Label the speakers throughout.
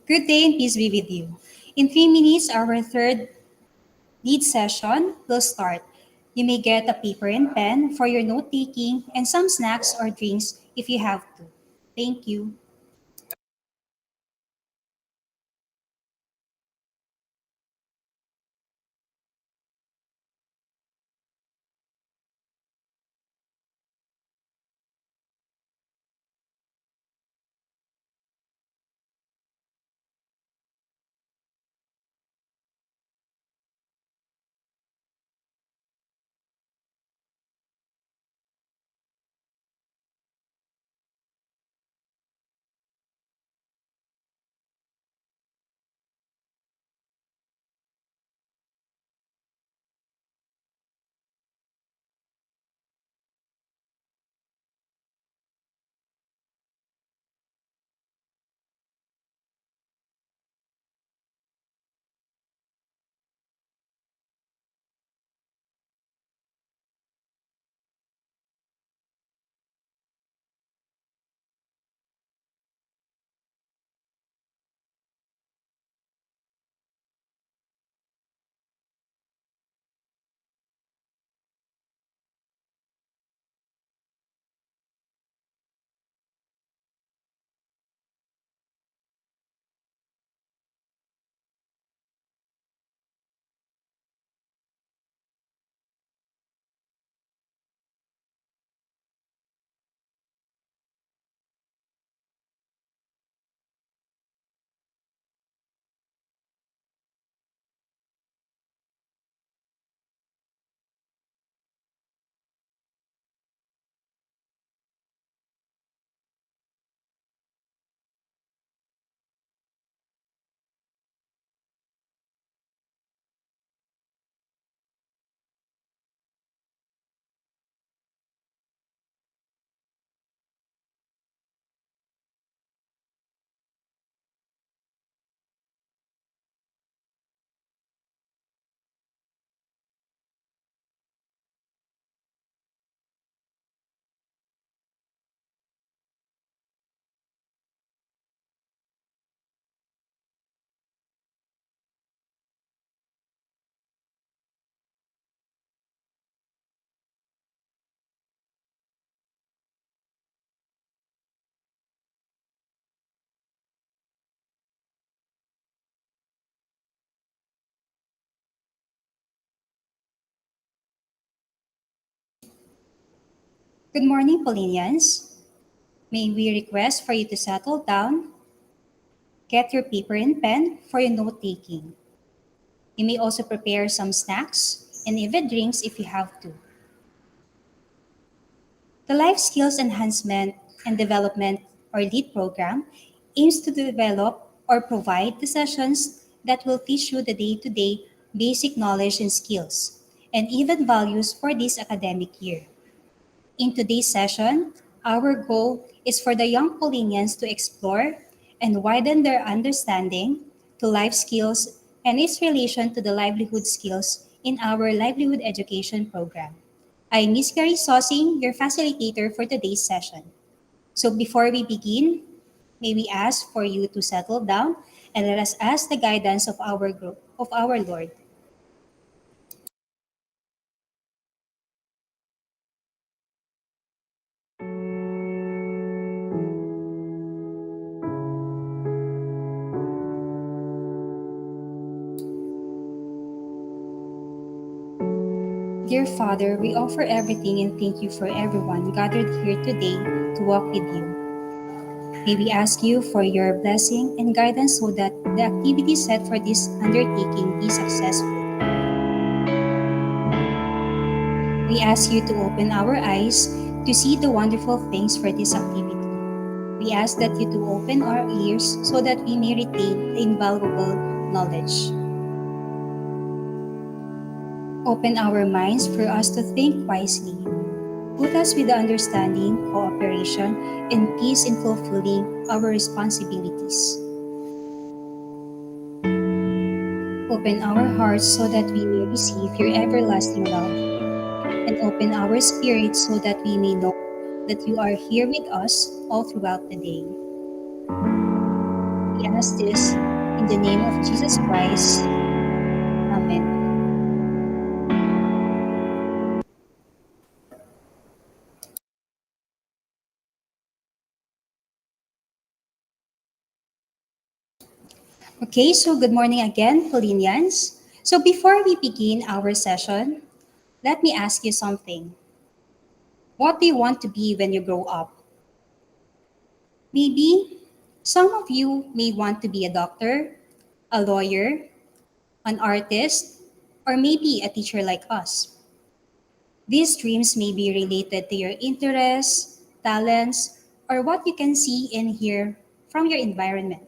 Speaker 1: Good day and peace be with you. In 3 minutes, our third lead session will start. You may get a paper and pen for your note taking and some snacks or drinks if you have to. Thank you. Good morning, Paulinians. May we request for you to settle down, get your paper and pen for your note taking. You may also prepare some snacks and even drinks if you have to. The Life Skills Enhancement and Development or LEAD program aims to develop or provide the sessions that will teach you the day to day basic knowledge and skills, and even values for this academic year. In today's session, our goal is for the young Paulinians to explore and widen their understanding to life skills and its relation to the livelihood skills in our livelihood education program. I'm Miss Carrie Sosing, your facilitator for today's session. So before we begin, may we ask for you to settle down and let us ask the guidance of our group, of our Lord. Dear Father, we offer everything and thank you for everyone gathered here today to walk with you. May we ask you for your blessing and guidance so that the activity set for this undertaking be successful. We ask you to open our eyes to see the wonderful things for this activity. We ask that you to open our ears so that we may retain the invaluable knowledge. Open our minds for us to think wisely. Put us with the understanding, cooperation, and peace in fulfilling our responsibilities. Open our hearts so that we may receive your everlasting love, and open our spirits so that we may know that you are here with us all throughout the day. We ask this in the name of Jesus Christ. Amen. Okay, so good morning again, Polinians. So before we begin our session, let me ask you something. What do you want to be when you grow up? Maybe some of you may want to be a doctor, a lawyer, an artist, or maybe a teacher like us. These dreams may be related to your interests, talents, or what you can see and hear from your environment.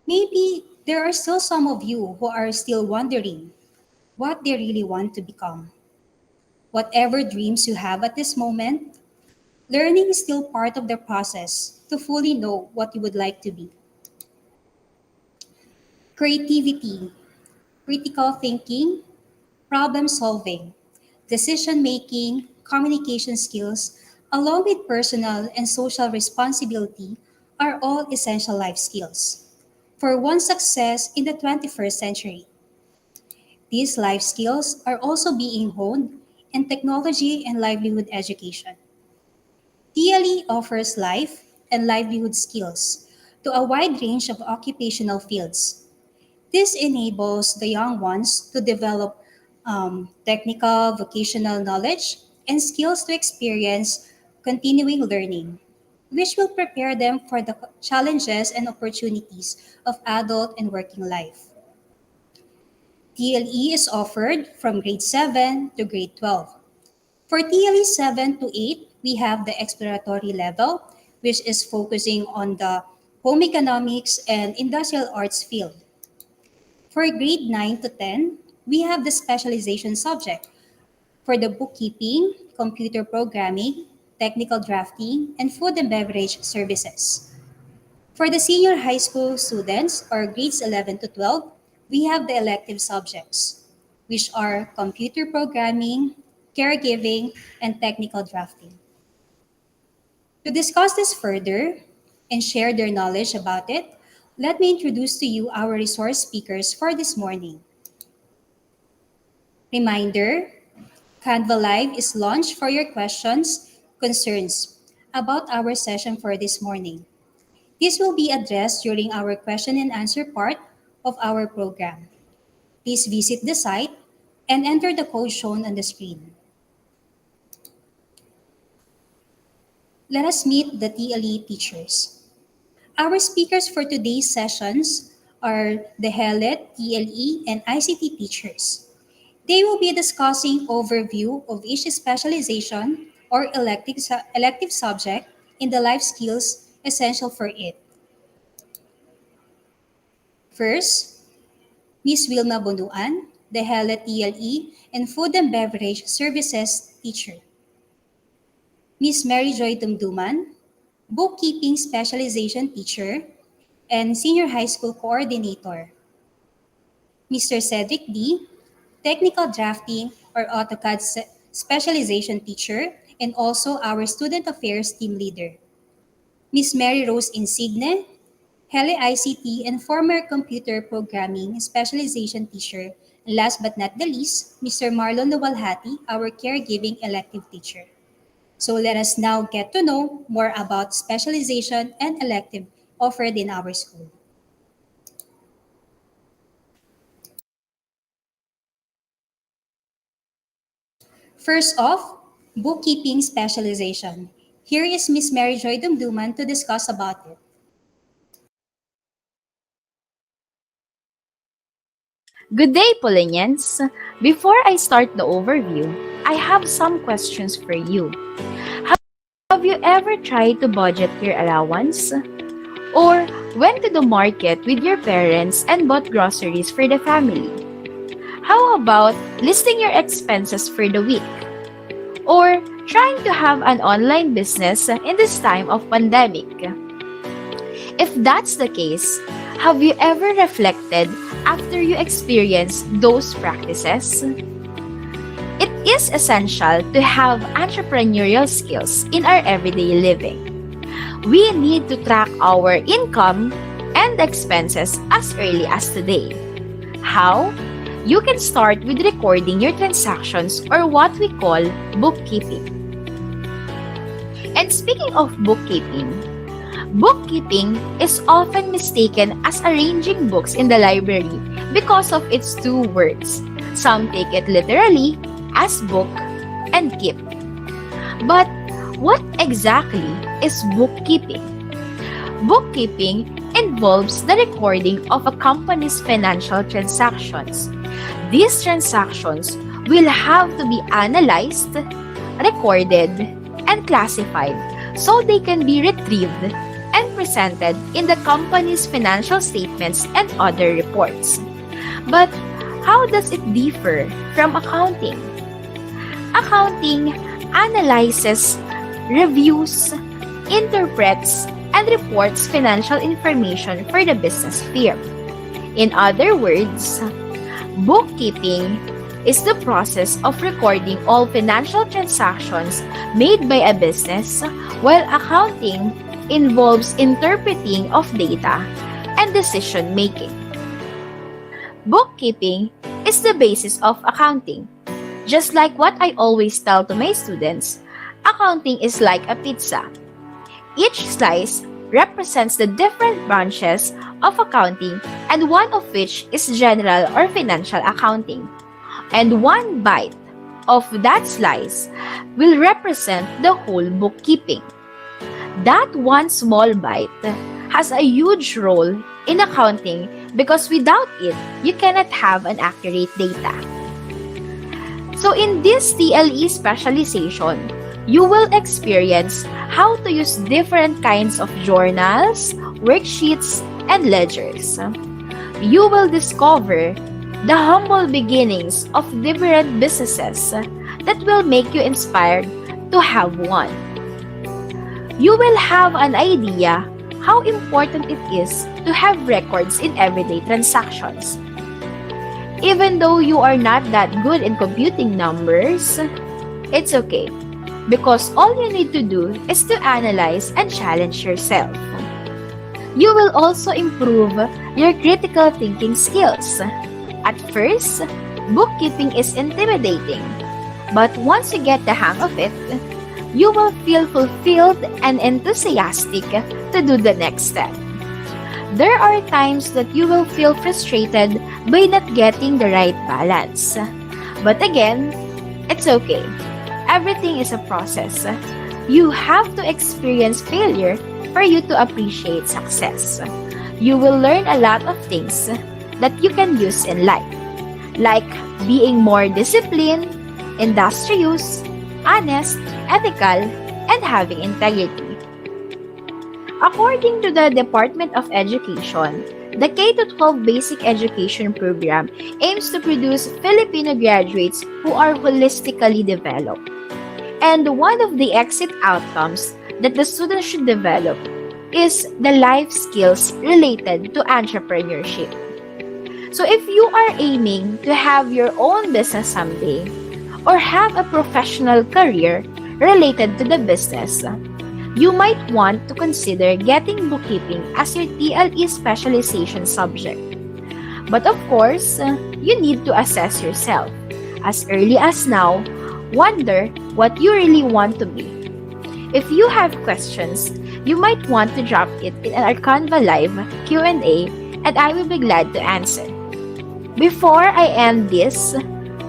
Speaker 1: Maybe there are still some of you who are still wondering what they really want to become. Whatever dreams you have at this moment, learning is still part of the process to fully know what you would like to be. Creativity, critical thinking, problem solving, decision making, communication skills, along with personal and social responsibility, are all essential life skills for one's success in the 21st century. These life skills are also being honed in technology and livelihood education. TLE offers life and livelihood skills to a wide range of occupational fields. This enables the young ones to develop technical, vocational knowledge and skills to experience continuing learning, which will prepare them for the challenges and opportunities of adult and working life. TLE is offered from grade 7 to grade 12. For TLE 7 to 8, we have the exploratory level, which is focusing on the home economics and industrial arts field. For grade 9 to 10, we have the specialization subject for the bookkeeping, computer programming, technical drafting, and food and beverage services. For the senior high school students, or grades 11 to 12, we have the elective subjects, which are computer programming, caregiving, and technical drafting. To discuss this further and share their knowledge about it, let me introduce to you our resource speakers for this morning. Reminder, Canva Live is launched for your questions, concerns about our session for this morning. This will be addressed during our question and answer part of our program. Please visit the site and enter the code shown on the screen. Let us meet the TLE teachers. Our speakers for today's sessions are the HELET, TLE, and ICT teachers. They will be discussing overview of each specialization or elective subject in the life skills essential for it. First, Ms. Wilma Bonuan, the HELA TLE and Food and Beverage Services teacher. Ms. Mary Joy Dumduman, bookkeeping specialization teacher and senior high school coordinator. Mr. Cedric D., technical drafting or AutoCAD specialization teacher and also our student affairs team leader. Ms. Mary Rose Insigne, Hele ICT and former computer programming specialization teacher. And last but not the least, Mr. Marlon Luwalhati, our caregiving elective teacher. So let us now get to know more about specialization and elective offered in our school. First off, bookkeeping specialization. Here is Ms. Mary Joy Dumduman to discuss about it.
Speaker 2: Good day, Polinians! Before I start the overview, I have some questions for you. Have you ever tried to budget your allowance? Or went to the market with your parents and bought groceries for the family? How about listing your expenses for the week? Or trying to have an online business in this time of pandemic? If that's the case, have you ever reflected after you experience those practices? It is essential to have entrepreneurial skills in our everyday living. We need to track our income and expenses as early as today. How? You can start with recording your transactions or what we call bookkeeping. And speaking of bookkeeping is often mistaken as arranging books in the library because of its two words. Some take it literally as book and keep. But what exactly is bookkeeping? Bookkeeping involves the recording of a company's financial transactions. These transactions will have to be analyzed, recorded, and classified so they can be retrieved and presented in the company's financial statements and other reports. But how does it differ from accounting? Accounting analyzes, reviews, interprets, and reports financial information for the business firm. In other words, bookkeeping is the process of recording all financial transactions made by a business, while accounting involves interpreting of data and decision making. Bookkeeping is the basis of accounting. Just like what I always tell to my students, accounting is like a pizza. Each slice represents the different branches of accounting, and one of which is general or financial accounting. And one bite of that slice will represent the whole bookkeeping. That one small bite has a huge role in accounting because without it, you cannot have an accurate data. So in this TLE specialization, you will experience how to use different kinds of journals, worksheets, and ledgers. You will discover the humble beginnings of different businesses that will make you inspired to have one. You will have an idea how important it is to have records in everyday transactions. Even though you are not that good in computing numbers, it's okay, because all you need to do is to analyze and challenge yourself. You will also improve your critical thinking skills. At first, bookkeeping is intimidating, but once you get the hang of it, you will feel fulfilled and enthusiastic to do the next step. There are times that you will feel frustrated by not getting the right balance. But again, it's okay. Everything is a process. You have to experience failure for you to appreciate success. You will learn a lot of things that you can use in life, like being more disciplined, industrious, honest, ethical, and having integrity. According to the Department of Education, the K-12 Basic Education Program aims to produce Filipino graduates who are holistically developed. And one of the exit outcomes that the students should develop is the life skills related to entrepreneurship. So if you are aiming to have your own business someday or have a professional career related to the business, you might want to consider getting bookkeeping as your TLE specialization subject. But of course, you need to assess yourself. As early as now, wonder what you really want to be. If you have questions, you might want to drop it in our Canva Live Q&A and I will be glad to answer. Before I end this,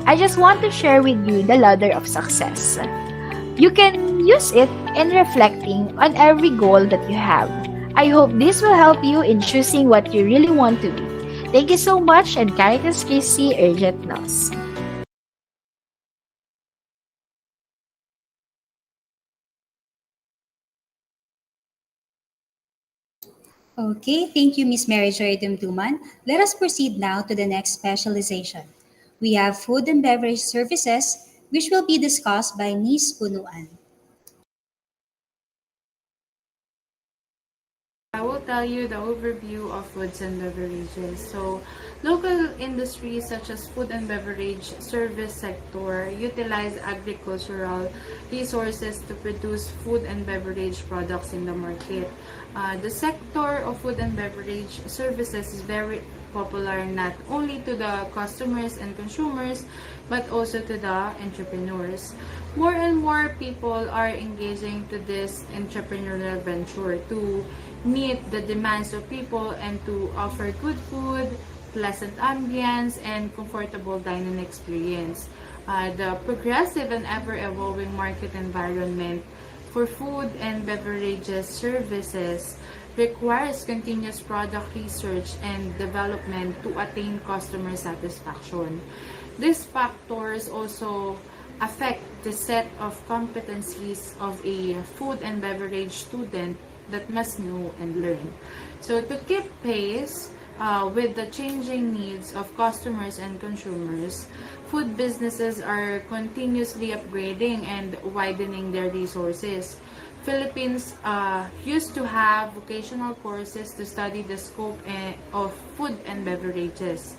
Speaker 2: I just want to share with you the ladder of success. You can use it in reflecting on every goal that you have. I hope this will help you in choosing what you really want to be. Thank you so much, and Caritas Christi Urgent Nos.
Speaker 1: Okay, thank you, Miss Mary Joy Dumduman. Let us proceed now to the next specialization. We have food and beverage services, which will be discussed by Miss Punuan.
Speaker 3: I will tell you the overview of foods and beverages. So, local industries such as food and beverage service sector utilize agricultural resources to produce food and beverage products in the market. The sector of food and beverage services is very popular not only to the customers and consumers but also to the entrepreneurs. More and more people are engaging to this entrepreneurial venture to meet the demands of people and to offer good food, pleasant ambience, and comfortable dining experience. The progressive and ever-evolving market environment for food and beverages services requires continuous product research and development to attain customer satisfaction. These factors also affect the set of competencies of a food and beverage student that must know and learn. So to keep pace with the changing needs of customers and consumers, food businesses are continuously upgrading and widening their resources. Philippines used to have vocational courses to study the scope of food and beverages.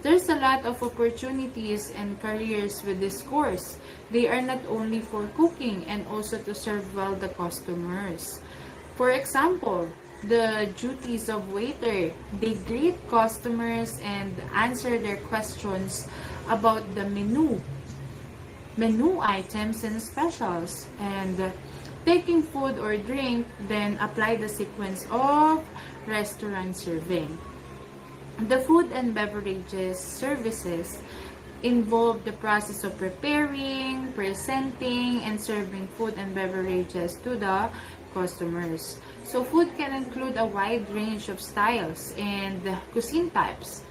Speaker 3: There's a lot of opportunities and careers with this course. They are not only for cooking and also to serve well the customers. For example, the duties of waiter, they greet customers and answer their questions about the menu items and specials, and taking food or drink, then apply the sequence of restaurant serving. The food and beverages services involve the process of preparing, presenting, and serving food and beverages to the customers. So food can include a wide range of styles and cuisine types.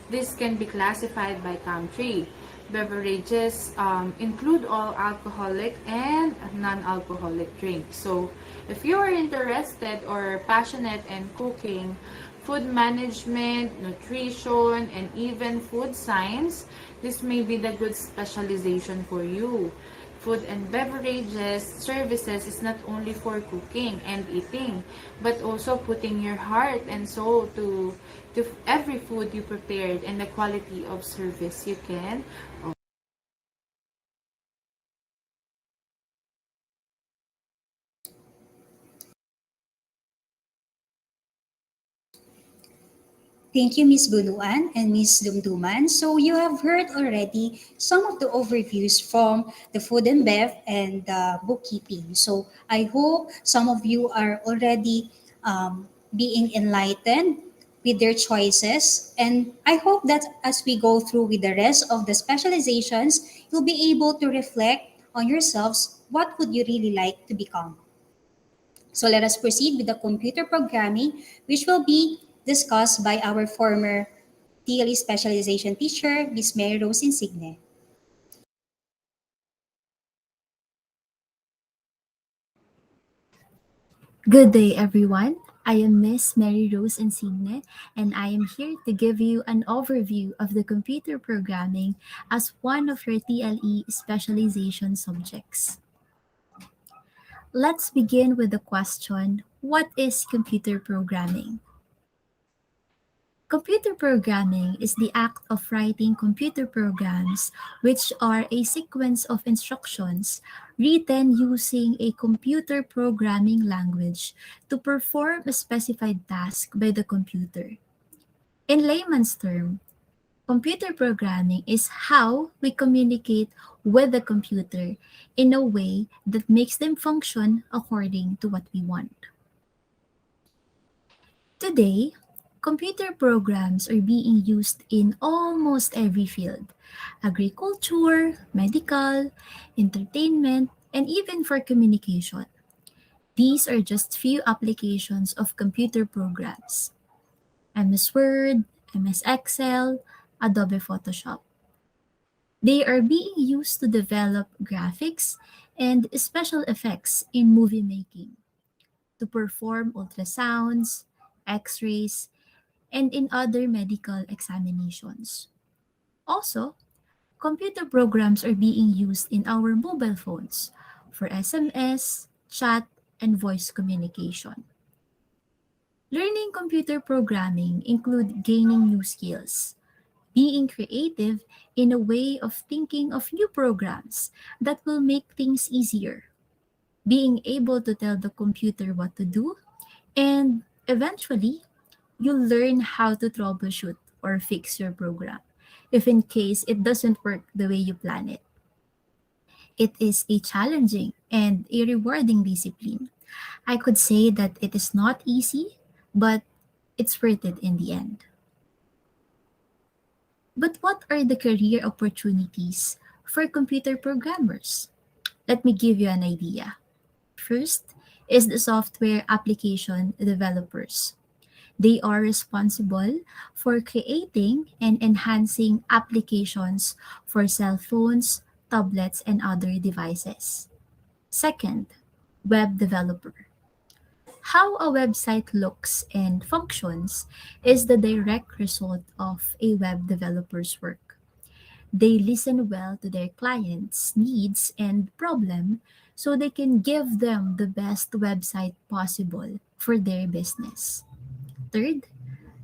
Speaker 3: This can be classified by country. Beverages include all alcoholic and non-alcoholic drinks. So if you are interested or passionate in cooking, food management, nutrition, and even food science, this may be the good specialization for you. Food and beverages services is not only for cooking and eating, but also putting your heart and soul to every food you prepared and the quality of service you can.
Speaker 1: Thank you, Ms. Buluan and Ms. Dumduman. So you have heard already some of the overviews from the food and bev and the bookkeeping. So I hope some of you are already being enlightened with their choices. And I hope that as we go through with the rest of the specializations, you'll be able to reflect on yourselves what would you really like to become. So let us proceed with the computer programming, which will be discussed by our former TLE specialization teacher, Ms. Mary Rose Insigne.
Speaker 4: Good day, everyone. I am Miss Mary Rose Insigne, and I am here to give you an overview of the computer programming as one of your TLE specialization subjects. Let's begin with the question, what is computer programming? Computer programming is the act of writing computer programs, which are a sequence of instructions written using a computer programming language to perform a specified task by the computer. In layman's term, computer programming is how we communicate with the computer in a way that makes them function according to what we want. Today, computer programs are being used in almost every field: agriculture, medical, entertainment, and even for communication. These are just few applications of computer programs: MS Word, MS Excel, Adobe Photoshop. They are being used to develop graphics and special effects in movie making, to perform ultrasounds, x rays, and in other medical examinations. Also, computer programs are being used in our mobile phones for SMS, chat, and voice communication. Learning computer programming include gaining new skills, being creative in a way of thinking of new programs that will make things easier, being able to tell the computer what to do, and eventually you'll learn how to troubleshoot or fix your program if in case it doesn't work the way you plan it. It is a challenging and a rewarding discipline. I could say that it is not easy, but it's worth it in the end. But what are the career opportunities for computer programmers? Let me give you an idea. First is the software application developers. They are responsible for creating and enhancing applications for cell phones, tablets, and other devices. Second, web developer. How a website looks and functions is the direct result of a web developer's work. They listen well to their clients' needs and problem so they can give them the best website possible for their business. Third,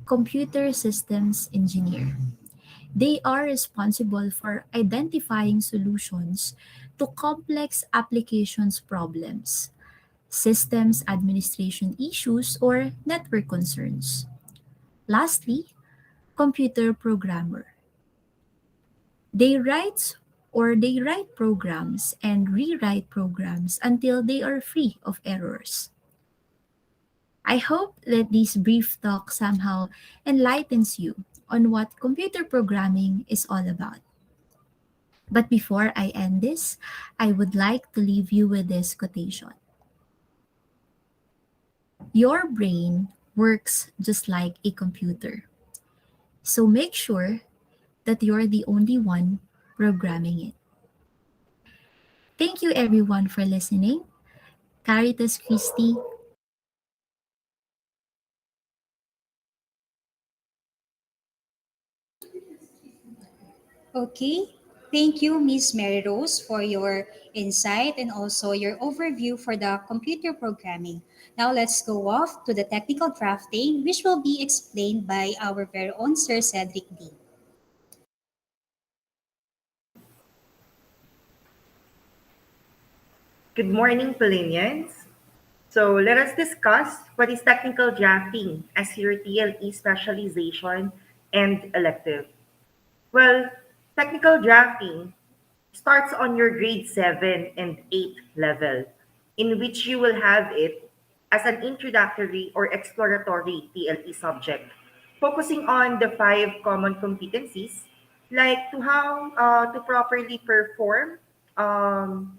Speaker 4: computer systems engineer. They are responsible for identifying solutions to complex applications problems, systems administration issues, or network concerns. Lastly, computer programmer. They write programs and rewrite programs until they are free of errors. I hope that this brief talk somehow enlightens you on what computer programming is all about. But before I end this, I would like to leave you with this quotation. Your brain works just like a computer. So make sure that you're the only one programming it. Thank you everyone for listening. Caritas Christi.
Speaker 1: Okay. Thank you, Miss Mary Rose, for your insight and also your overview for the computer programming. Now let's go off to the technical drafting, which will be explained by our very own Sir Cedric D.
Speaker 5: Good morning, Polinians. So let us discuss what is technical drafting as your TLE specialization and elective. Well, technical drafting starts on your grade 7 and 8 level, in which you will have it as an introductory or exploratory TLE subject, focusing on the five common competencies like to how to properly perform um,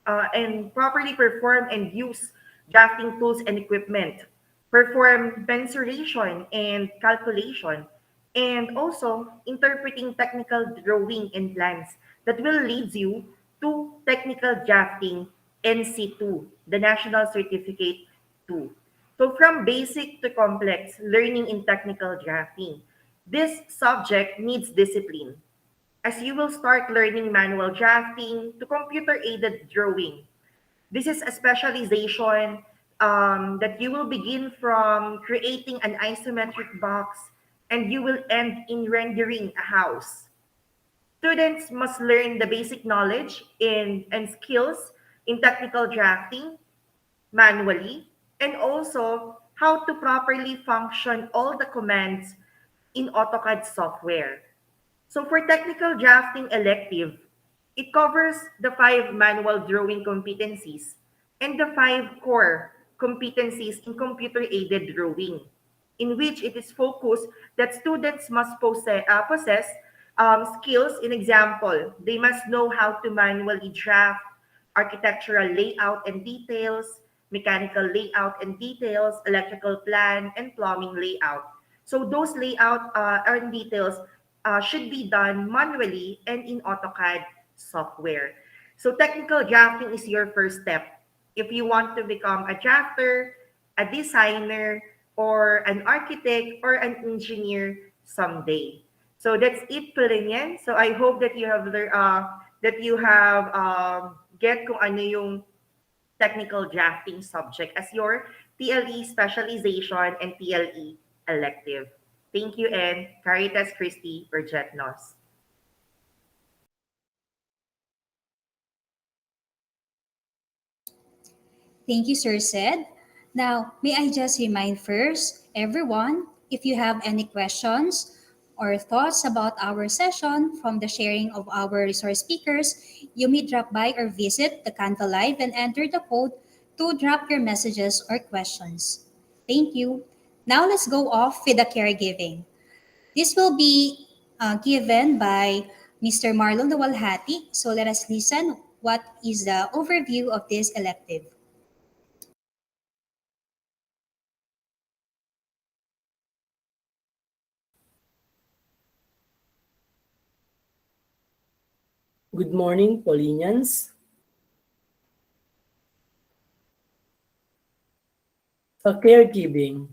Speaker 5: and properly perform and use drafting tools and equipment, perform mensuration and calculation, and also interpreting technical drawing and plans that will lead you to technical drafting NC2, the National Certificate 2. So from basic to complex, learning in technical drafting. This subject needs discipline as you will start learning manual drafting to computer-aided drawing. This is a specialization that you will begin from creating an isometric box and you will end in rendering a house. Students must learn the basic knowledge and skills in technical drafting manually and also how to properly function all the commands in AutoCAD software. So for technical drafting elective, it covers the five manual drawing competencies and the five core competencies in computer-aided drawing, in which it is focused that students must possess skills. In example, they must know how to manually draft architectural layout and details, mechanical layout and details, electrical plan, and plumbing layout. So those layout and details should be done manually and in AutoCAD software. So technical drafting is your first step. If you want to become a drafter, a designer, or an architect or an engineer someday. So that's it, Pilinian. So I hope that you have get kung ano yung technical drafting subject as your PLE specialization, and PLE elective. Thank you, and Caritas Christi Nos.
Speaker 1: Thank you, Sir Sid. Now, may I just remind first, everyone, if you have any questions or thoughts about our session from the sharing of our resource speakers, you may drop by or visit the Canva Live and enter the code to drop your messages or questions. Thank you. Now let's go off with the caregiving. This will be given by Mr. Marlon Nawalhati. So let us listen what is the overview of this elective.
Speaker 6: Good morning, Paulinians. Caregiving.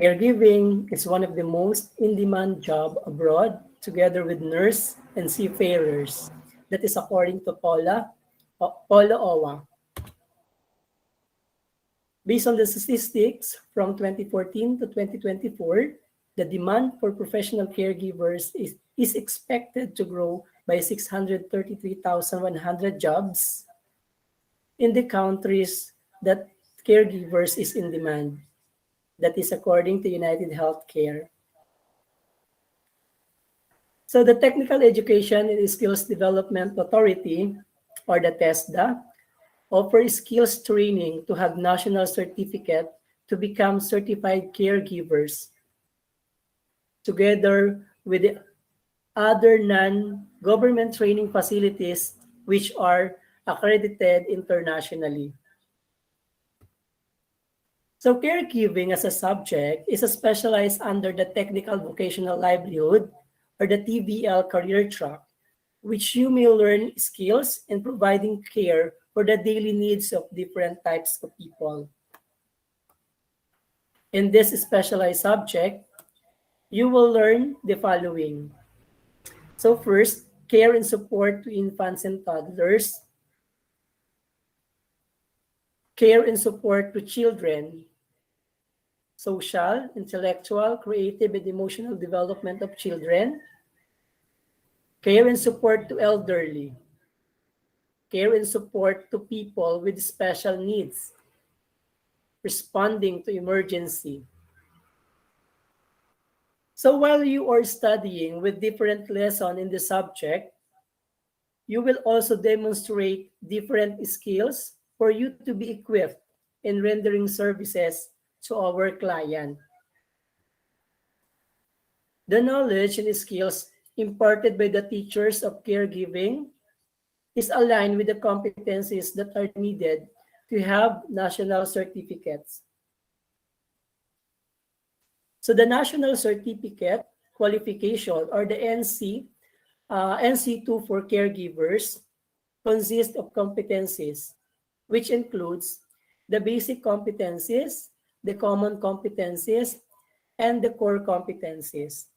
Speaker 6: Caregiving is one of the most in-demand job abroad, together with nurse and seafarers. That is according to Paula Owa. Based on the statistics from 2014 to 2024, the demand for professional caregivers is expected to grow by 633,100 jobs in the countries that caregivers is in demand. That is according to United Healthcare. So the Technical Education and Skills Development Authority, or the TESDA, offers skills training to have national certificate to become certified caregivers, together with the other non-government training facilities which are accredited internationally. So caregiving as a subject is specialized under the Technical Vocational Livelihood, or the TVL career track, which you may learn skills in providing care for the daily needs of different types of people. In this specialized subject, you will learn the following. So first, care and support to infants and toddlers, care and support to children, social, intellectual, creative, and emotional development of children, care and support to elderly, care and support to people with special needs, responding to emergency. So while you are studying with different lessons in the subject, you will also demonstrate different skills for you to be equipped in rendering services to our client. The knowledge and skills imparted by the teachers of caregiving is aligned with the competencies that are needed to have national certificates. So the national certificate qualification, or the NC2 for caregivers, consists of competencies, which includes the basic competencies, the common competencies, and the core competencies.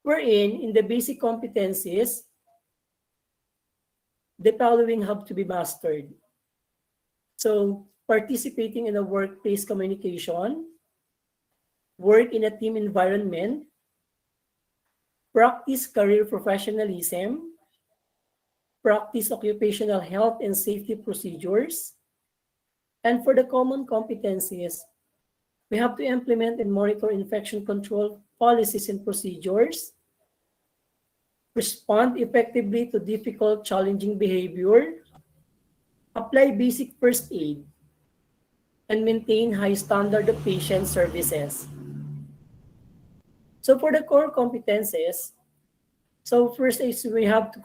Speaker 6: Wherein, in the basic competencies, the following have to be mastered. So, participating in a workplace communication, work in a team environment, practice career professionalism, practice occupational health and safety procedures, and for the common competencies, we have to implement and monitor infection control policies and procedures, respond effectively to difficult, challenging behavior, apply basic first aid, and maintain high standard of patient services. So for the core competencies, so first is we have to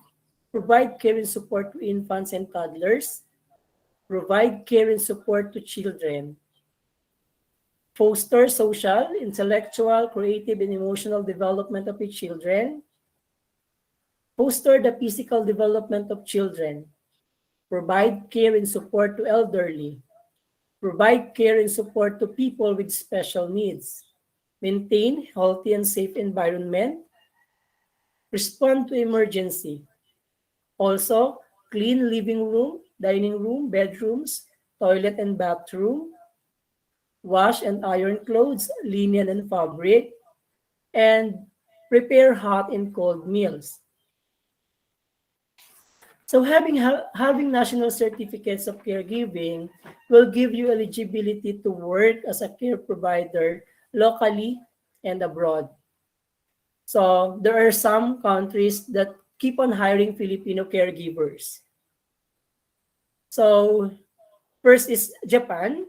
Speaker 6: provide care and support to infants and toddlers, provide care and support to children, foster social, intellectual, creative, and emotional development of the children, foster the physical development of children, provide care and support to elderly, provide care and support to people with special needs, maintain healthy and safe environment, respond to emergency. Also, clean living room, dining room, bedrooms, toilet and bathroom, wash and iron clothes, linen and fabric, and prepare hot and cold meals. So having national certificates of caregiving will give you eligibility to work as a care provider locally and abroad. So there are some countries that keep on hiring Filipino caregivers. So first is Japan.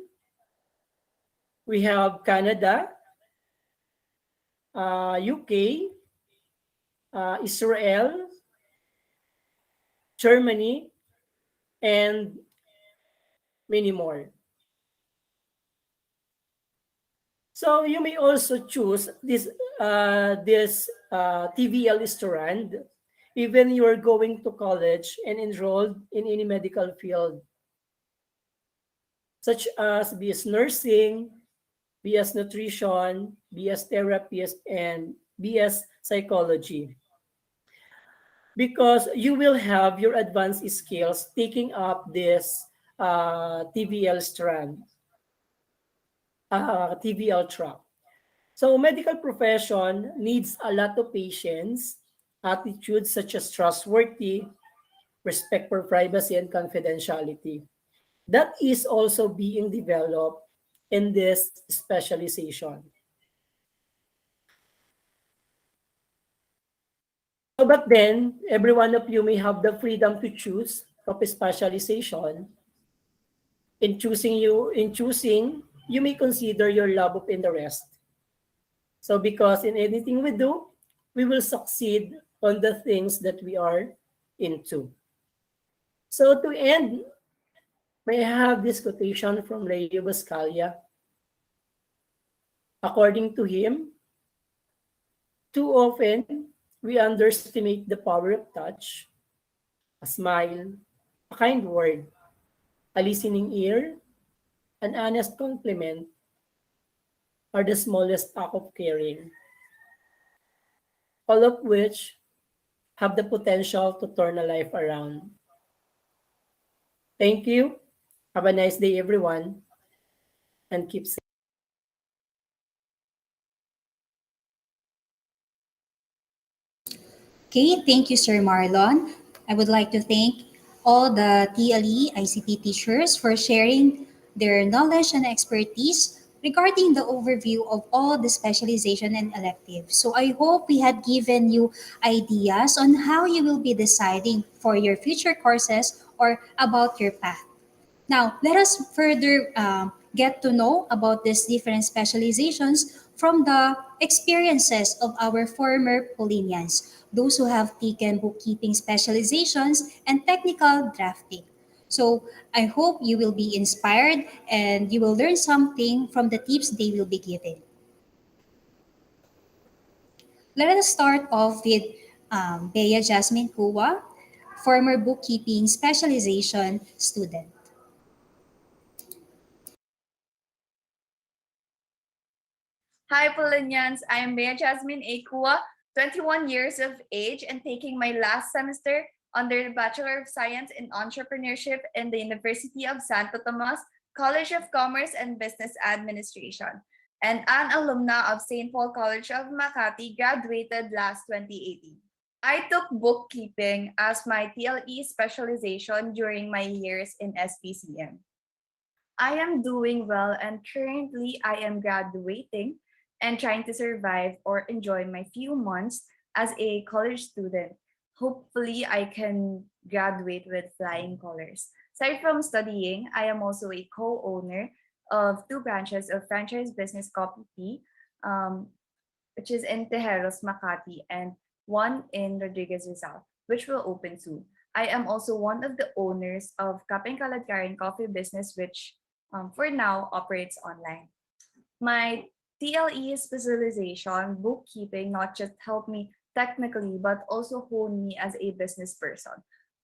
Speaker 6: We have Canada, UK, Israel, Germany, and many more. So you may also choose this TVL strand, even you are going to college and enrolled in any medical field, such as BS nursing, BS nutrition, BS therapist, and BS psychology. Because you will have your advanced skills taking up this TVL strand, TVL track. So medical profession needs a lot of patience, attitudes such as trustworthy, respect for privacy and confidentiality. That is also being developed in this specialization. So, but then, every one of you may have the freedom to choose of a specialization. In choosing, you may consider your love of interest. So, because in anything we do, we will succeed on the things that we are into. So, to end, may I have this quotation from Leo Buscalia. According to him, too often we underestimate the power of touch, a smile, a kind word, a listening ear, an honest compliment are the smallest act of caring, all of which have the potential to turn a life around. Thank you. Have a nice day, everyone, and keep safe.
Speaker 1: Okay, thank you, Sir Marlon. I would like to thank all the TLE ICT teachers for sharing their knowledge and expertise regarding the overview of all the specialization and electives. So I hope we had given you ideas on how you will be deciding for your future courses or about your path. Now, let us further get to know about these different specializations from the experiences of our former Polinians, those who have taken bookkeeping specializations and technical drafting. So, I hope you will be inspired and you will learn something from the tips they will be giving. Let us start off with Bea Jasmine Kua, former bookkeeping specialization student.
Speaker 7: Hi, Polinians. I am Bea Jasmine Akua, 21 years of age and taking my last semester under the Bachelor of Science in Entrepreneurship in the University of Santo Tomas, College of Commerce and Business Administration, and an alumna of St. Paul College of Makati, graduated last 2018. I took bookkeeping as my TLE specialization during my years in SPCM. I am doing well and currently I am graduating and trying to survive or enjoy my few months as a college student. Hopefully, I can graduate with flying colors. Aside from studying, I am also a co-owner of two branches of franchise business Copy P, um, which is in Tejeros, Makati, and one in Rodriguez Rizal, which will open soon. I am also one of the owners of Kapeng Kaladkarin Coffee Business, which for now operates online. My TLE specialization, bookkeeping, not just helped me technically, but also hone me as a business person.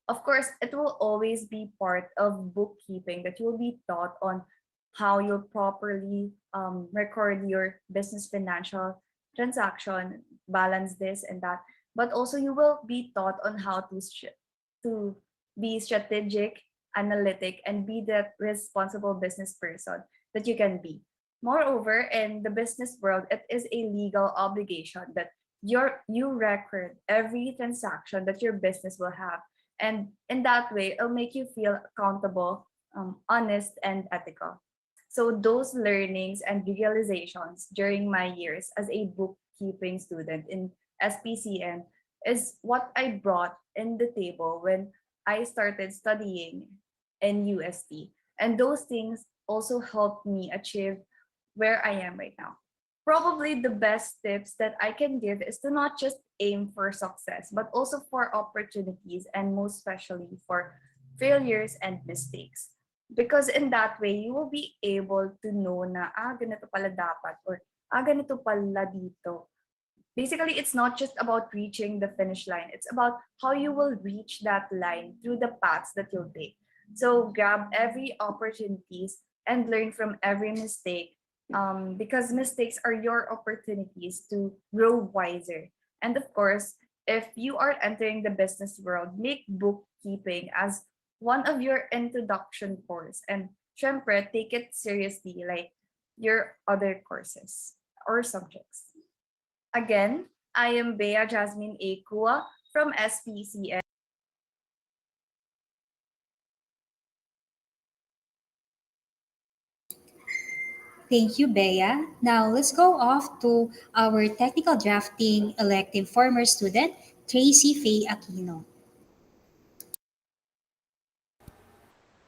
Speaker 7: Of course, it will always be part of bookkeeping that you will be taught on how you'll properly record your business financial transaction, balance this and that. But also, you will be taught on how to be strategic analytic, and be the responsible business person that you can be. Moreover, in the business world, it is a legal obligation that you record every transaction that your business will have. And in that way, it'll make you feel accountable, honest, and ethical. So those learnings and realizations during my years as a bookkeeping student in SPCM is what I brought in the table when I started studying in UST. And those things also helped me achieve where I am right now. Probably the best tips that I can give is to not just aim for success, but also for opportunities and most especially for failures and mistakes. Because in that way, you will be able to know na, ganito pala dapat, or ganito pala dito. Basically, it's not just about reaching the finish line. It's about how you will reach that line through the paths that you'll take. So grab every opportunities and learn from every mistake, because mistakes are your opportunities to grow wiser. And of course, if you are entering the business world, make bookkeeping as one of your introduction course, and syempre, take it seriously like your other courses or subjects. Again, I am Bea Jasmine Ekua from SPCM.
Speaker 1: Thank you, Bea. Now let's go off to our technical drafting elective former student, Tracy Faye Aquino.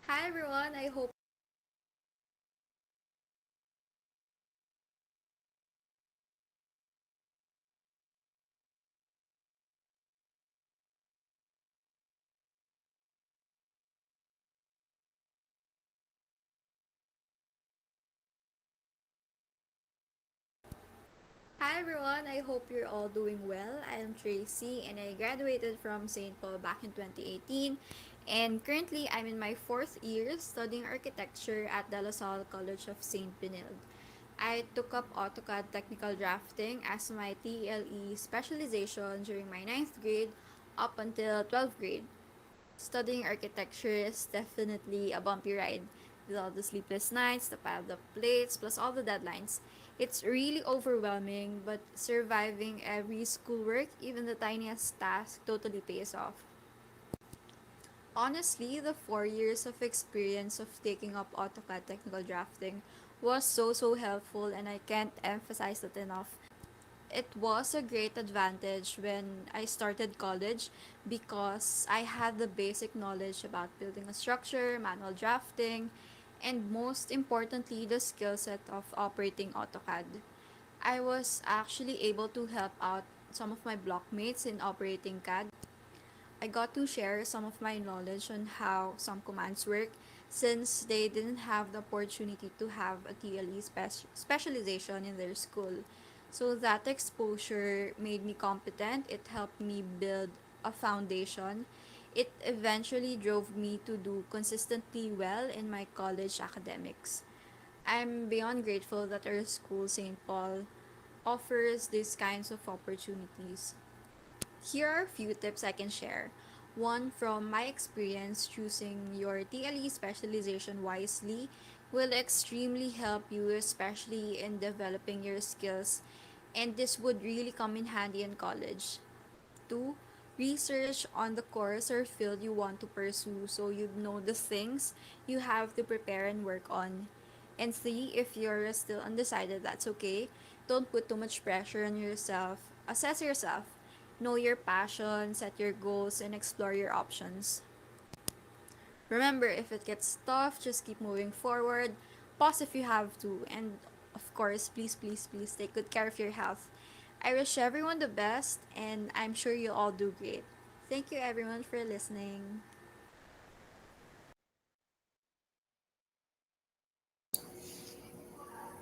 Speaker 8: Hi everyone, I hope Hi everyone, I hope you're all doing well. I am Tracy and I graduated from St. Paul back in 2018, and currently I'm in my fourth year studying architecture at De La Salle College of St. Benilde. I took up AutoCAD technical drafting as my TLE specialization during my ninth grade up until 12th grade. Studying architecture is definitely a bumpy ride. With all the sleepless nights, the piled up plates, plus all the deadlines. It's really overwhelming, but surviving every schoolwork, even the tiniest task, totally pays off. Honestly, the 4 years of experience of taking up AutoCAD technical drafting was so helpful, and I can't emphasize that enough. It was a great advantage when I started college because I had the basic knowledge about building a structure, manual drafting, and most importantly, the skill set of operating AutoCAD. I was actually able to help out some of my blockmates in operating CAD. I got to share some of my knowledge on how some commands work since they didn't have the opportunity to have a TLE specialization in their school. So that exposure made me competent. It helped me build a foundation. It eventually drove me to do consistently well in my college academics. I'm beyond grateful that our school, St. Paul, offers these kinds of opportunities. Here are a few tips I can share. One, from my experience, choosing your TLE specialization wisely will extremely help you, especially in developing your skills, and this would really come in handy in college. Two, research on the course or field you want to pursue so you know the things you have to prepare and work on. And three, if you're still undecided, that's okay. Don't put too much pressure on yourself. Assess yourself. Know your passion, set your goals, and explore your options. Remember, if it gets tough, just keep moving forward. Pause if you have to. And of course, please take good care of your health. I wish everyone the best, and I'm sure you'll all do great. Thank you, everyone, for listening.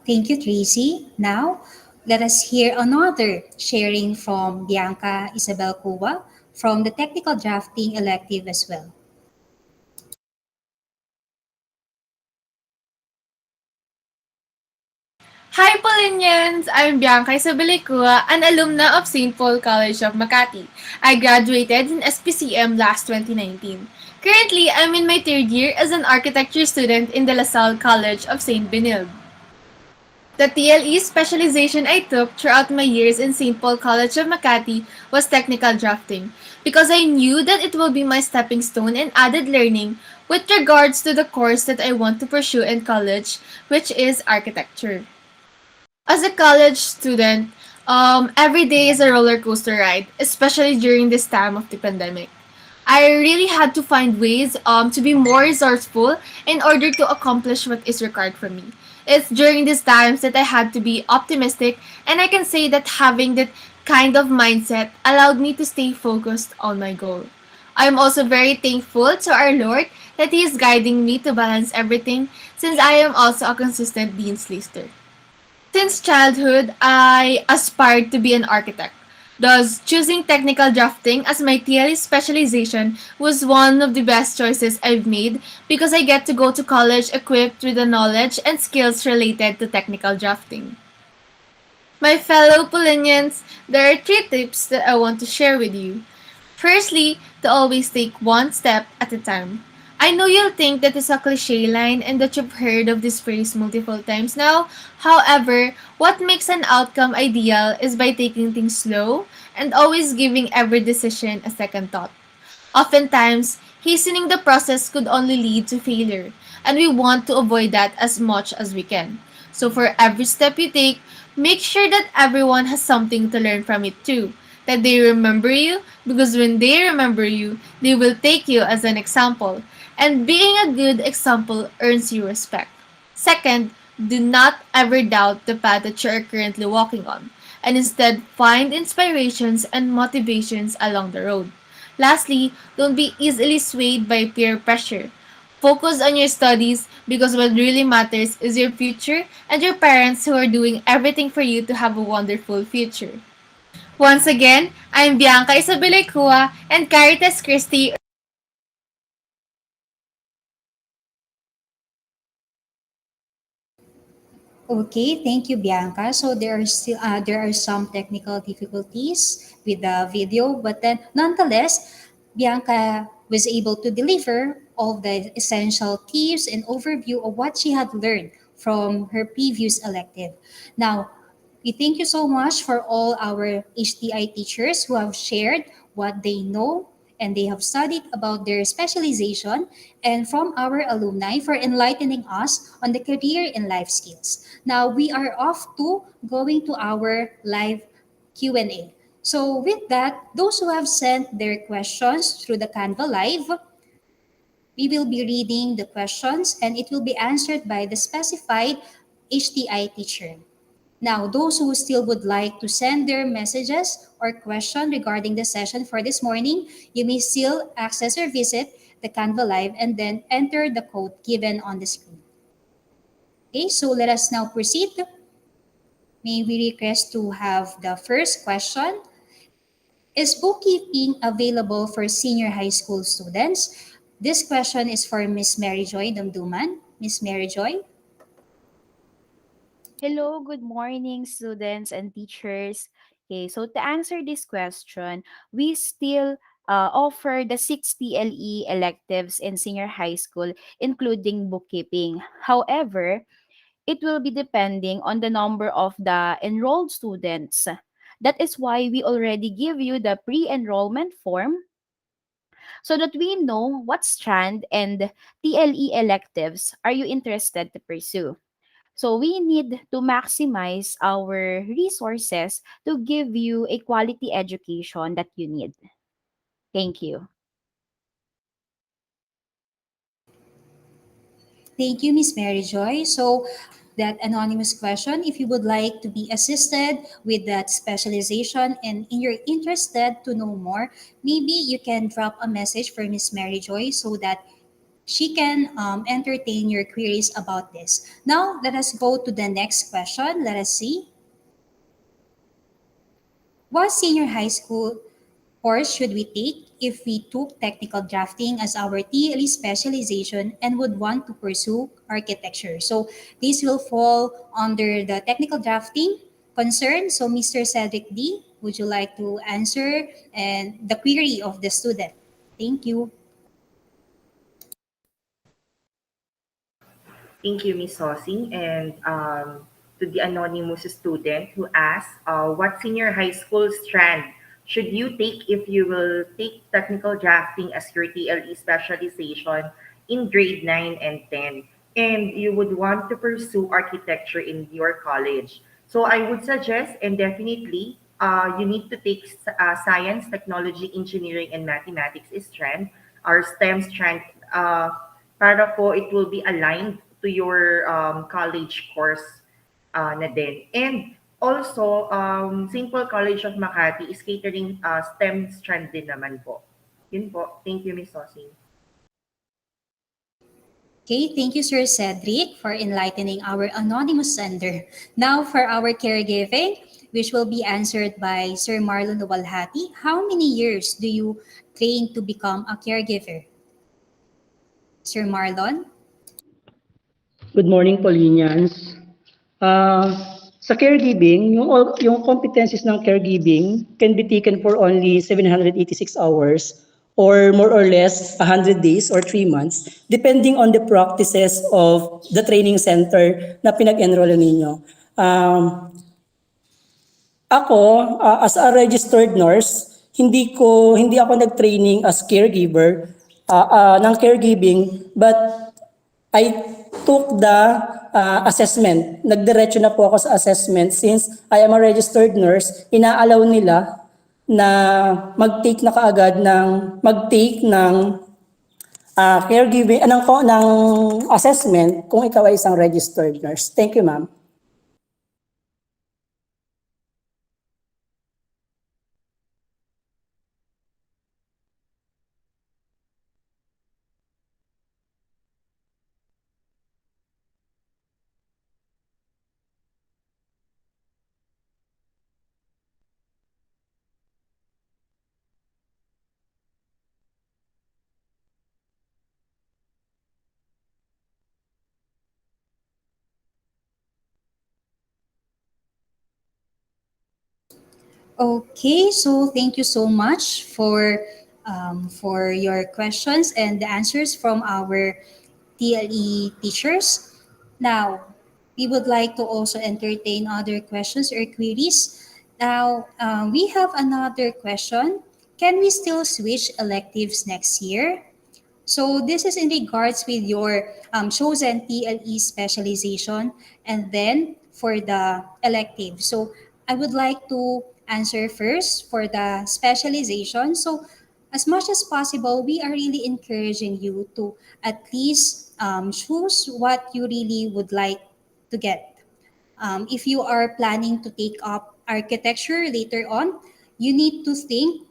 Speaker 1: Thank you, Tracy. Now, let us hear another sharing from Bianca Isabel Cuba from the technical drafting elective as well.
Speaker 9: Hi Polinians! I'm Bianca Isabilicua, an alumna of St. Paul College of Makati. I graduated in SPCM last 2019. Currently, I'm in my third year as an architecture student in the LaSalle College of St. Benilde. The TLE specialization I took throughout my years in St. Paul College of Makati was technical drafting because I knew that it will be my stepping stone and added learning with regards to the course that I want to pursue in college, which is architecture. As a college student, every day is a roller coaster ride, especially during this time of the pandemic. I really had to find ways to be more resourceful in order to accomplish what is required from me. It's during these times that I had to be optimistic, and I can say that having that kind of mindset allowed me to stay focused on my goal. I am also very thankful to our Lord that He is guiding me to balance everything since I am also a consistent Dean's Lister. Since childhood, I aspired to be an architect. Thus, choosing technical drafting as my TLE specialization was one of the best choices I've made because I get to go to college equipped with the knowledge and skills related to technical drafting. My fellow Polinians, there are three tips that I want to share with you. Firstly, to always take one step at a time. I know you'll think that is a cliche line and that you've heard of this phrase multiple times now. However, what makes an outcome ideal is by taking things slow and always giving every decision a second thought. Oftentimes, hastening the process could only lead to failure, and we want to avoid that as much as we can. So, for every step you take, make sure that everyone has something to learn from it too. That they remember you, because when they remember you, they will take you as an example. And being a good example earns you respect. Second, do not ever doubt the path that you are currently walking on, and instead find inspirations and motivations along the road. Lastly, don't be easily swayed by peer pressure. Focus on your studies because what really matters is your future and your parents who are doing everything for you to have a wonderful future. Once again, I'm Bianca Isabel Kua and Caritas Christie.
Speaker 1: Okay, thank you, Bianca. So there are some technical difficulties with the video, but then nonetheless, Bianca was able to deliver all the essential tips and overview of what she had learned from her previous elective. Now, we thank you so much for all our HTI teachers who have shared what they know and they have studied about their specialization, and from our alumni for enlightening us on the career and life skills. Now we are off to going to our live Q&A. So with that, those who have sent their questions through the Canva Live, we will be reading the questions and it will be answered by the specified HTI teacher. Now, those who still would like to send their messages or question regarding the session for this morning, you may still access or visit the Canva Live and then enter the code given on the screen. Okay, so let us now proceed. May we request to have the first question. Is bookkeeping available for senior high school students? This question is for Miss Mary Joy Damduman. Miss Mary Joy?
Speaker 2: Hello, good morning, students and teachers. Okay, so to answer this question, we still offer the 6 TLE electives in senior high school, including bookkeeping. However, it will be depending on the number of the enrolled students. That is why we already give you the pre-enrollment form so that we know what strand and TLE electives are you interested to pursue. So we need to maximize our resources to give you a quality education that you need. Thank you.
Speaker 1: Thank you, Miss Mary Joy. So, that anonymous question, if you would like to be assisted with that specialization and you're interested to know more, maybe you can drop a message for Miss Mary Joy so that she can entertain your queries about this. Now, let us go to the next question. Let us see. What senior high school course should we take if we took technical drafting as our TLE specialization and would want to pursue architecture? So this will fall under the technical drafting concern. So Mr. Cedric D, would you like to answer and the query of the student? Thank you.
Speaker 5: Thank you, Ms. Sosing. And to the anonymous student who asked, what senior high school strand should you take if you will take technical drafting as your TLE specialization in grade 9 and 10? And you would want to pursue architecture in your college. So I would suggest, and definitely, you need to take science, technology, engineering, and mathematics strand, or STEM strand. Para po it will be aligned to your college course na din. And also, St. Paul College of Makati is catering STEM strand din naman po. Yun po. Thank you, Miss Sosing.
Speaker 1: Okay, thank you, Sir Cedric, for enlightening our anonymous sender. Now, for our caregiving, which will be answered by Sir Marlon Luwalhati. How many years do you train to become a caregiver? Sir Marlon?
Speaker 6: Good morning, Paulinians. Uh, sa caregiving, yung competencies ng caregiving can be taken for only 786 hours or more or less 100 days or 3 months depending on the practices of the training center na pinag-enroll ninyo. Ako, as a registered nurse, hindi ako nag-training as caregiver ng caregiving, but I took the assessment. Nagdiretso na po ako sa assessment since I am a registered nurse. Inaalaw nila na mag-take ng caregiving ng assessment kung ikaw ay isang registered nurse. Thank you, ma'am.
Speaker 1: Okay, so thank you so much for your questions and the answers from our TLE teachers. Now, we would like to also entertain other questions or queries. Now, we have another question. Can we still switch electives next year? So this is in regards with your chosen TLE specialization and then for the elective. So I would like to answer first for the specialization. So as much as possible, we are really encouraging you to at least choose what you really would like to get. If you are planning to take up architecture later on, you need to think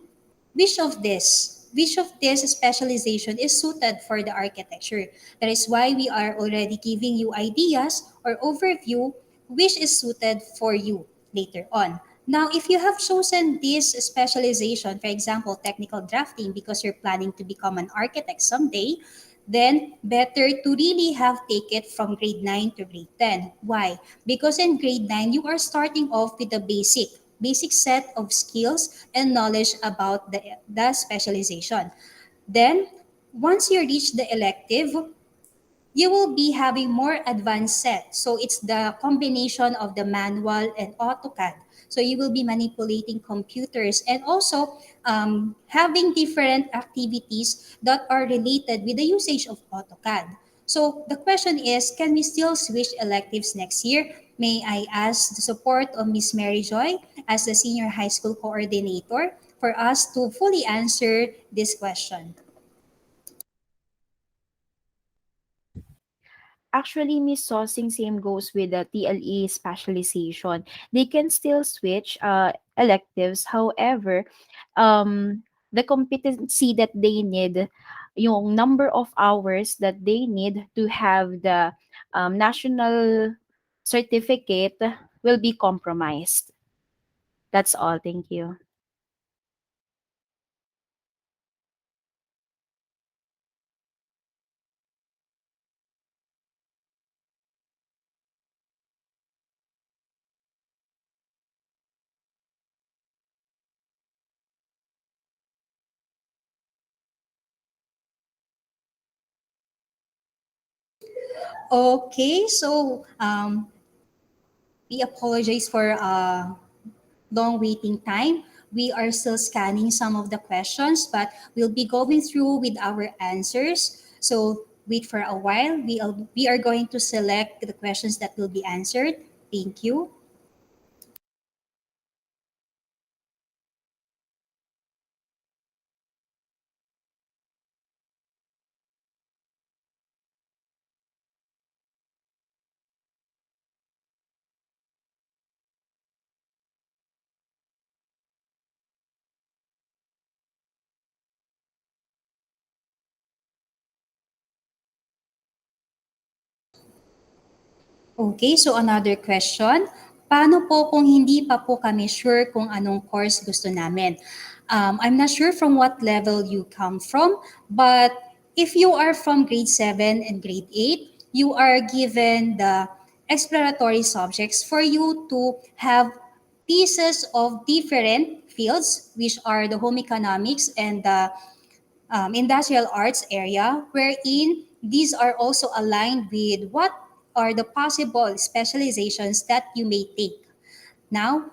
Speaker 1: which of this specialization is suited for the architecture. That is why we are already giving you ideas or overview which is suited for you later on. Now, if you have chosen this specialization, for example, technical drafting, because you're planning to become an architect someday, then better to really have take it from grade 9 to grade 10. Why? Because in grade 9, you are starting off with the basic set of skills and knowledge about the specialization. Then, once you reach the elective, you will be having more advanced set. So it's the combination of the manual and AutoCAD. So you will be manipulating computers and also having different activities that are related with the usage of AutoCAD. So the question is, can we still switch electives next year? May I ask the support of Ms. Mary Joy as the senior high school coordinator for us to fully answer this question?
Speaker 2: Actually, Miss Sosing, same goes with the TLE specialization. They can still switch electives. However, the competency that they need, yung number of hours that they need to have the national certificate will be compromised. That's all. Thank you.
Speaker 1: Okay, so we apologize for long waiting time. We are still scanning some of the questions, but we'll be going through with our answers. So wait for a while. We are going to select the questions that will be answered. Thank you. Okay, so another question. Paano po kung hindi pa po kami sure kung anong course gusto namin? I'm not sure from what level you come from, but if you are from grade 7 and grade 8, you are given the exploratory subjects for you to have pieces of different fields, which are the home economics and the industrial arts area, wherein these are also aligned with what are the possible specializations that you may take. Now,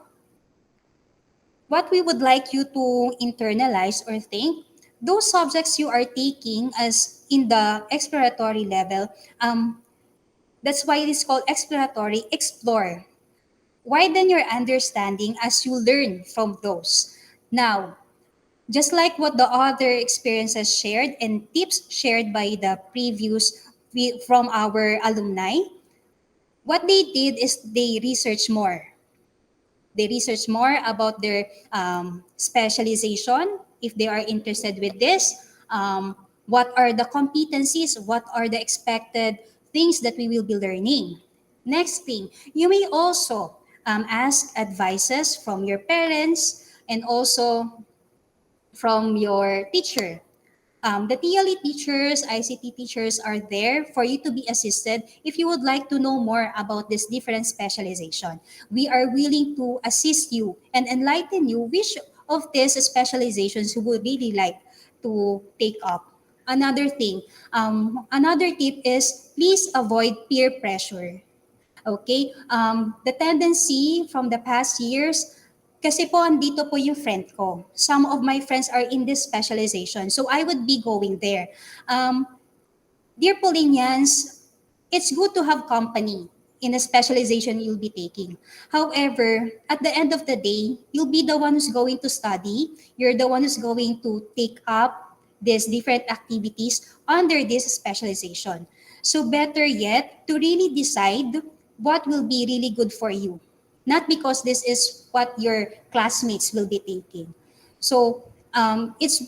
Speaker 1: what we would like you to internalize or think, those subjects you are taking as in the exploratory level, that's why it is called exploratory, explore. Widen your understanding as you learn from those. Now, just like what the other experiences shared and tips shared by the from our alumni, what they did is they research more. They research more about their specialization, if they are interested with this, what are the competencies, what are the expected things that we will be learning. Next thing, you may also ask advices from your parents and also from your teacher. The TLE teachers, ICT teachers are there for you to be assisted if you would like to know more about this different specialization. We are willing to assist you and enlighten you which of these specializations you would really like to take up. Another thing, another tip is please avoid peer pressure. Okay? The tendency from the past years, kasi po andito po yung friend ko. Some of my friends are in this specialization. So I would be going there. Um, Dear Polinians, it's good to have company in a specialization you'll be taking. However, at the end of the day, you'll be the one who's going to study. You're the one who's going to take up these different activities under this specialization. So better yet, to really decide what will be really good for you. Not because this is what your classmates will be taking. So it's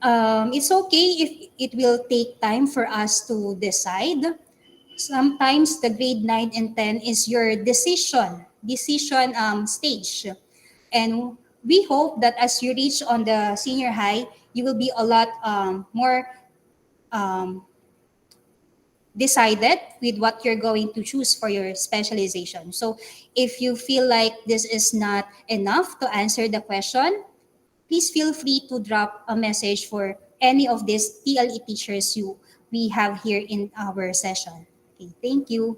Speaker 1: okay if it will take time for us to decide. Sometimes the grade 9 and 10 is your decision stage. And we hope that as you reach on the senior high, you will be a lot more um, decided with what you're going to choose for your specialization. So if you feel like this is not enough to answer the question, please feel free to drop a message for any of these TLE teachers we have here in our session. Okay, thank you.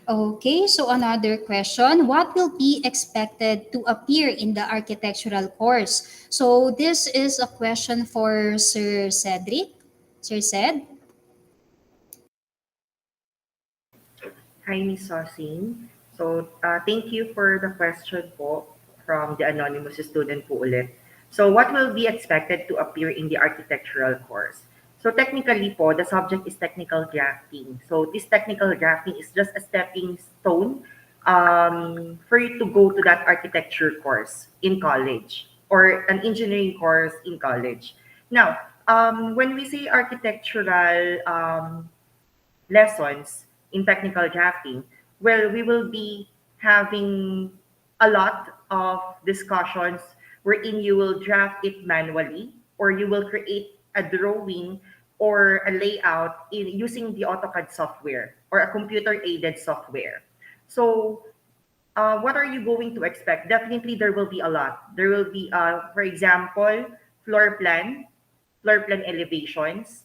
Speaker 1: Okay, so another question. What will be expected to appear in the architectural course? So this is a question for Sir Cedric. Sir Ced?
Speaker 5: Hi, Miss Sosing. So, thank you for the question po from the anonymous student po ulit. So, what will be expected to appear in the architectural course? So, technically po, the subject is technical drafting. So, this technical drafting is just a stepping stone for you to go to that architecture course in college or an engineering course in college. Now, when we say architectural lessons in technical drafting, well, we will be having a lot of discussions wherein you will draft it manually or you will create a drawing or a layout in using the AutoCAD software or a computer aided software. So what are you going to expect? Definitely, there will be a lot. There will be, for example, floor plan, floor plan elevations.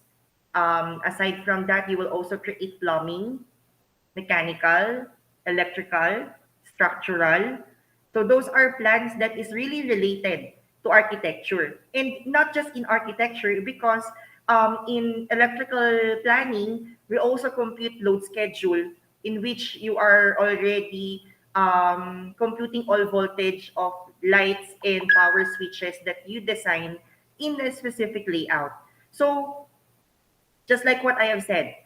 Speaker 5: Aside from that, you will also create plumbing, mechanical, electrical, structural. So those are plans that is really related to architecture. And not just in architecture, because in electrical planning, we also compute load schedule in which you are already computing all voltage of lights and power switches that you design in a specific layout. So just like what I have said,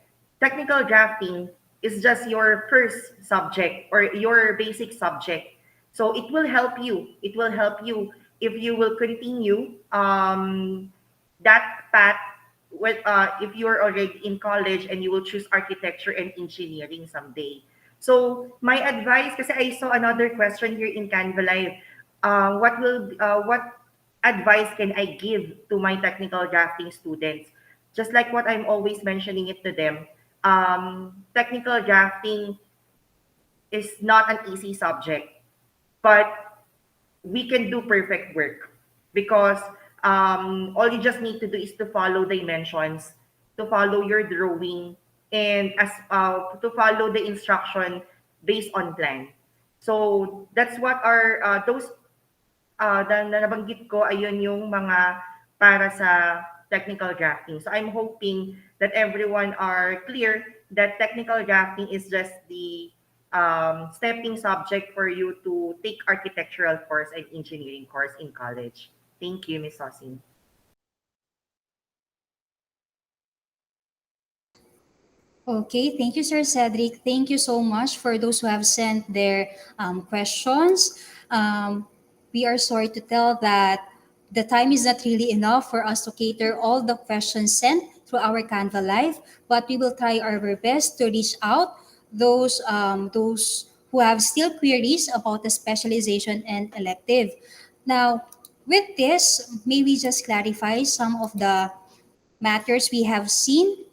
Speaker 5: technical drafting is just your first subject or your basic subject. So it will help you. It will help you if you will continue that path with, if you're already in college and you will choose architecture and engineering someday. So my advice, kasi I saw another question here in Canva Live. What advice can I give to my technical drafting students? Just like what I'm always mentioning it to them, technical drafting is not an easy subject, but we can do perfect work because all you just need to do is to follow dimensions, to follow your drawing, and as to follow the instruction based on plan. So that's what are those na nabanggit ko, ayun yung mga para sa technical drafting. So I'm hoping that everyone are clear that technical drafting is just the stepping subject for you to take architectural course and engineering course in college. Thank you, Ms. Sosin.
Speaker 1: Okay, thank you, Sir Cedric. Thank you so much for those who have sent their questions. We are sorry to tell that the time is not really enough for us to cater all the questions sent through our Canva Live, but we will try our best to reach out those who have still queries about the specialization and elective. Now, with this, may we just clarify some of the matters we have seen.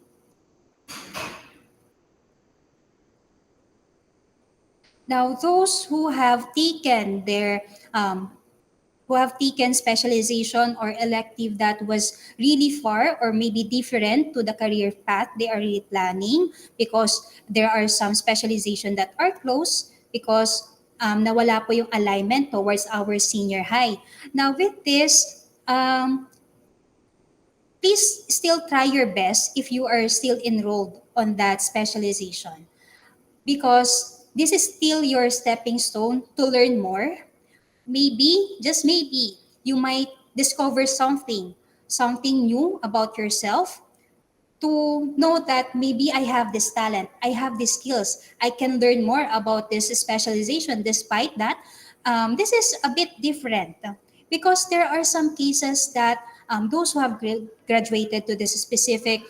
Speaker 1: Now, those who have taken specialization or elective that was really far or maybe different to the career path they are really planning, because there are some specialization that are close because nawala po yung alignment towards our senior high. Now, with this, please still try your best if you are still enrolled on that specialization, because this is still your stepping stone to learn more. Maybe, just maybe, you might discover something new about yourself, to know that maybe I have this talent, I have these skills, I can learn more about this specialization. Despite that, this is a bit different, because there are some cases that those who have graduated to this specific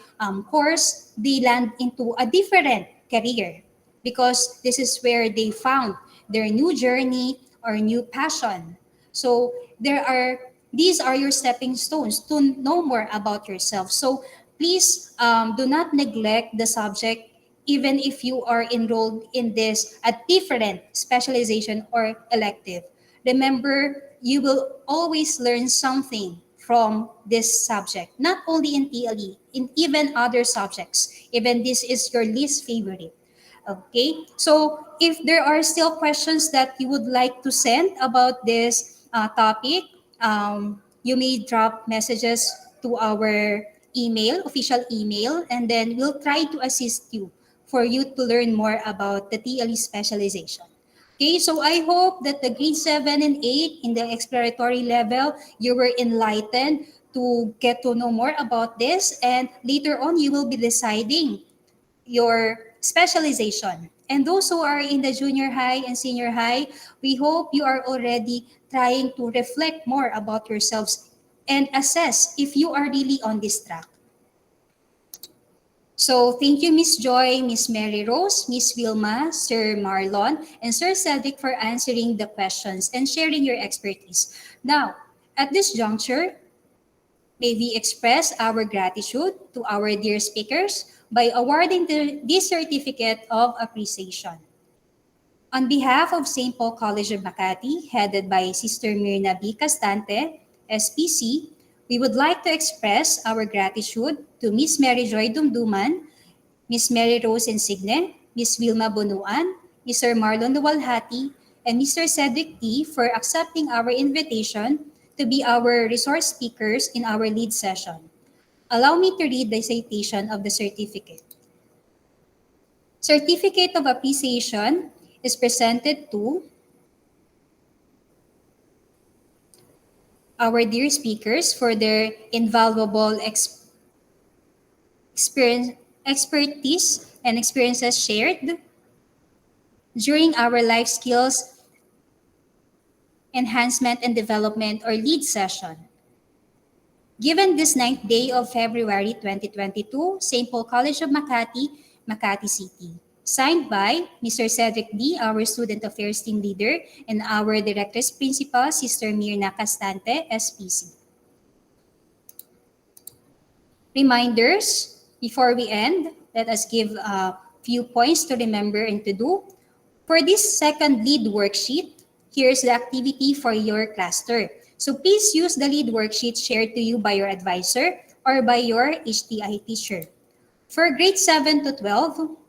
Speaker 1: course, they land into a different career, because this is where they found their new journey or new passion. So these are your stepping stones to know more about yourself. So please do not neglect the subject, even if you are enrolled in this a different specialization or elective. Remember, you will always learn something from this subject, not only in TLE, in even other subjects, even this is your least favorite. Okay, so if there are still questions that you would like to send about this topic, you may drop messages to our email, official email, and then we'll try to assist you for you to learn more about the TLE specialization. Okay, so I hope that the grade 7 and 8 in the exploratory level, you were enlightened to get to know more about this, and later on you will be deciding your specialization. And those who are in the junior high and senior high, we hope you are already trying to reflect more about yourselves and assess if you are really on this track. So thank you, Miss Joy, Miss Mary Rose, Miss Wilma, Sir Marlon, and Sir Cedric for answering the questions and sharing your expertise. Now, at this juncture, may we express our gratitude to our dear speakers by awarding this certificate of appreciation. On behalf of St. Paul College of Makati, headed by Sister Mirna B. Castante, SPC, we would like to express our gratitude to Miss Mary Joy Dumduman, Miss Mary Rose Insigne, Miss Wilma Bunuan, Mr. Marlon Duwalhati, and Mr. Cedric T. for accepting our invitation to be our resource speakers in our lead session. Allow me to read the citation of the certificate. Certificate of Appreciation is presented to our dear speakers for their invaluable experience, expertise and experiences shared during our life skills enhancement and development or lead session. Given this ninth day of February 2022, St. Paul College of Makati, Makati City. Signed by Mr. Cedric D., our Student Affairs Team Leader, and our Director's Principal, Sister Mirna Castante, SPC. Reminders, before we end, let us give a few points to remember and to do. For this second lead worksheet, here's the activity for your cluster. So please use the lead worksheet shared to you by your advisor or by your HTI teacher. For grade 7 to 12,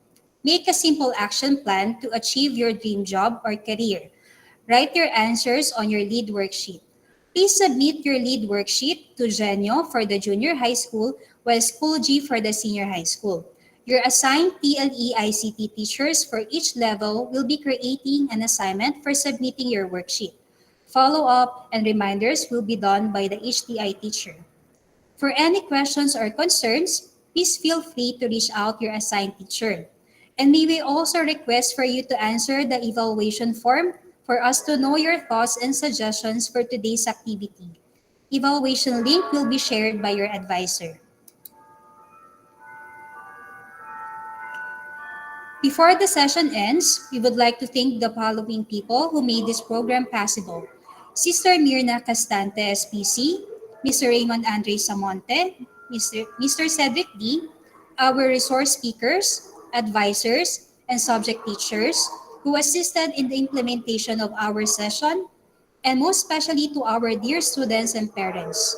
Speaker 1: make a simple action plan to achieve your dream job or career. Write your answers on your lead worksheet. Please submit your lead worksheet to Genio for the junior high school, while School G for the senior high school. Your assigned PLE ICT teachers for each level will be creating an assignment for submitting your worksheet. Follow-up and reminders will be done by the HTI teacher. For any questions or concerns, please feel free to reach out your assigned teacher. And may we also request for you to answer the evaluation form for us to know your thoughts and suggestions for today's activity. Evaluation link will be shared by your advisor. Before the session ends, we would like to thank the following people who made this program possible. Sister Mirna Castante, SPC, Mr. Raymond Andre Samonte, Mr. Cedric D., our resource speakers, advisors, and subject teachers who assisted in the implementation of our session, and most especially to our dear students and parents.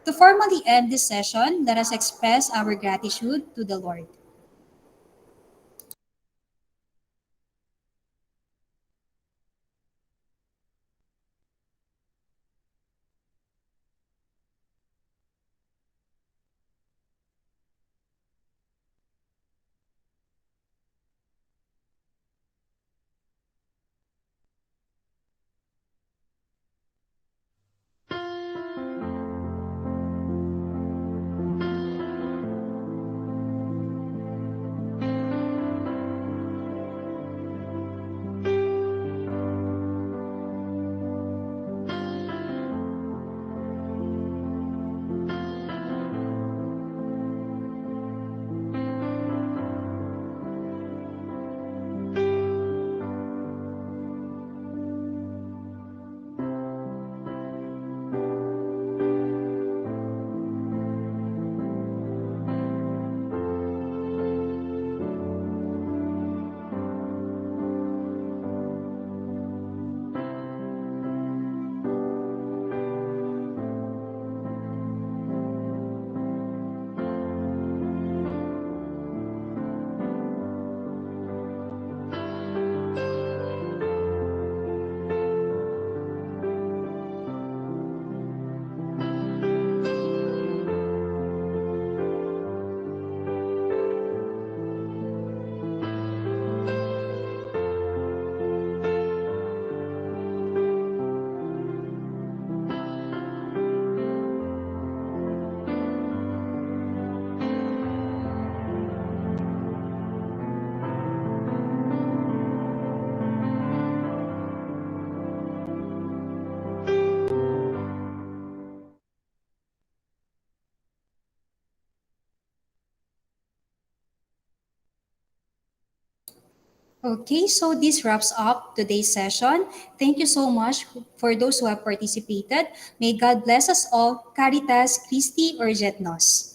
Speaker 1: To formally end this session, let us express our gratitude to the Lord. Okay, so this wraps up today's session. Thank you so much for those who have participated. May God bless us all. Caritas Christi Urget Nos.